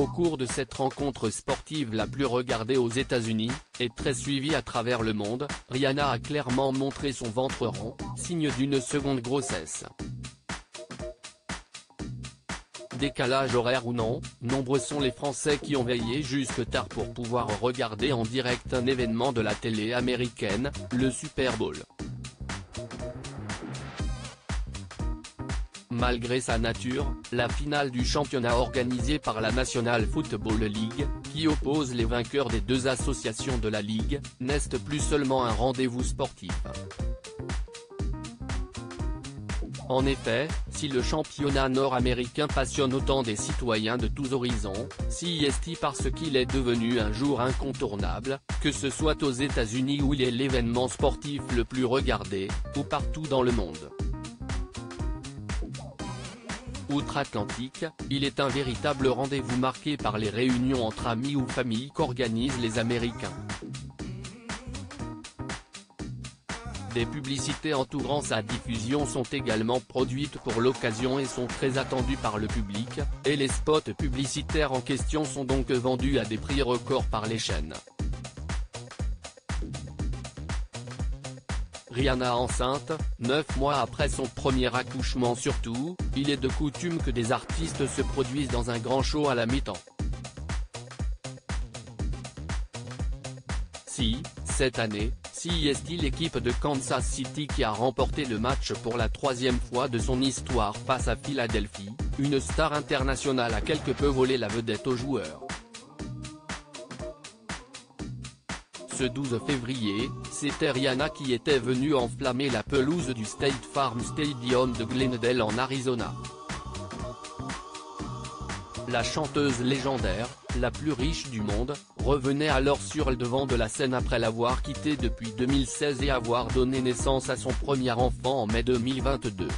Au cours de cette rencontre sportive la plus regardée aux États-Unis, et très suivie à travers le monde, Rihanna a clairement montré son ventre rond, signe d'une seconde grossesse. Décalage horaire ou non, nombreux sont les Français qui ont veillé jusque tard pour pouvoir regarder en direct un événement de la télé américaine, le Super Bowl. Malgré sa nature, la finale du championnat organisée par la National Football League, qui oppose les vainqueurs des deux associations de la Ligue, n'est plus seulement un rendez-vous sportif. En effet, si le championnat nord-américain passionne autant des citoyens de tous horizons, CEST parce qu'il est devenu un jour incontournable, que ce soit aux États-Unis où il est l'événement sportif le plus regardé, ou partout dans le monde. Outre-Atlantique, il est un véritable rendez-vous marqué par les réunions entre amis ou familles qu'organisent les Américains. Des publicités entourant sa diffusion sont également produites pour l'occasion et sont très attendues par le public, et les spots publicitaires en question sont donc vendus à des prix records par les chaînes. Rihanna enceinte, 9 mois après son premier accouchement. Surtout, il est de coutume que des artistes se produisent dans un grand show à la mi-temps. Cette année, CEST l'équipe de Kansas City qui a remporté le match pour la troisième fois de son histoire face à Philadelphie, une star internationale a quelque peu volé la vedette aux joueurs. Ce 12 février, c'était Rihanna qui était venue enflammer la pelouse du State Farm Stadium de Glendale en Arizona. La chanteuse légendaire, la plus riche du monde, revenait alors sur le devant de la scène après l'avoir quitté depuis 2016 et avoir donné naissance à son premier enfant en mai 2022.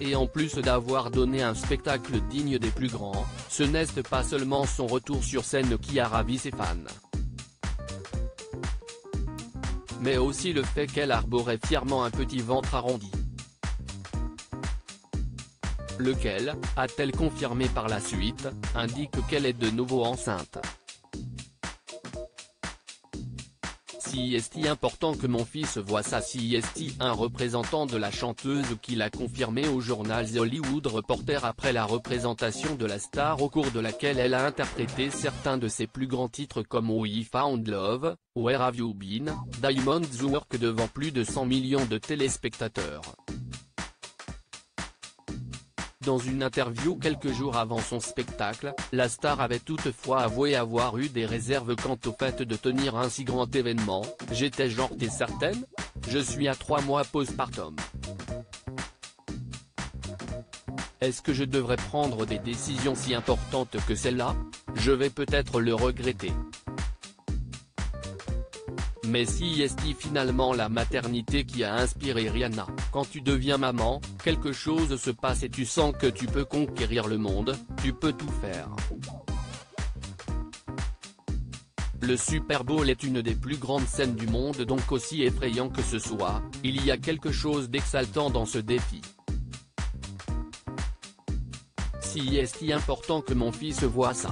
Et en plus d'avoir donné un spectacle digne des plus grands, ce n'est pas seulement son retour sur scène qui a ravi ses fans, mais aussi le fait qu'elle arborait fièrement un petit ventre arrondi. Lequel, a-t-elle confirmé par la suite, indique qu'elle est de nouveau enceinte. CEST important que mon fils voit ça. CEST, un représentant de la chanteuse qui l'a confirmé au journal The Hollywood Reporter après la représentation de la star au cours de laquelle elle a interprété certains de ses plus grands titres comme We Found Love, Where Have You Been, Diamonds Work devant plus de 100 millions de téléspectateurs. Dans une interview quelques jours avant son spectacle, la star avait toutefois avoué avoir eu des réserves quant au fait de tenir un si grand événement. J'étais genre t'es certaine ? Je suis à 3 mois postpartum. Est-ce que je devrais prendre des décisions si importantes que celle-là ? Je vais peut-être le regretter. Mais CEST finalement la maternité qui a inspiré Rihanna. Quand tu deviens maman, quelque chose se passe et tu sens que tu peux conquérir le monde, tu peux tout faire. Le Super Bowl est une des plus grandes scènes du monde, donc aussi effrayant que ce soit, il y a quelque chose d'exaltant dans ce défi. CEST important que mon fils voit ça.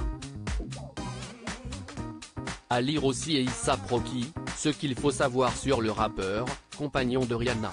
À lire aussi A$AP Rocky, ce qu'il faut savoir sur le rappeur, compagnon de Rihanna.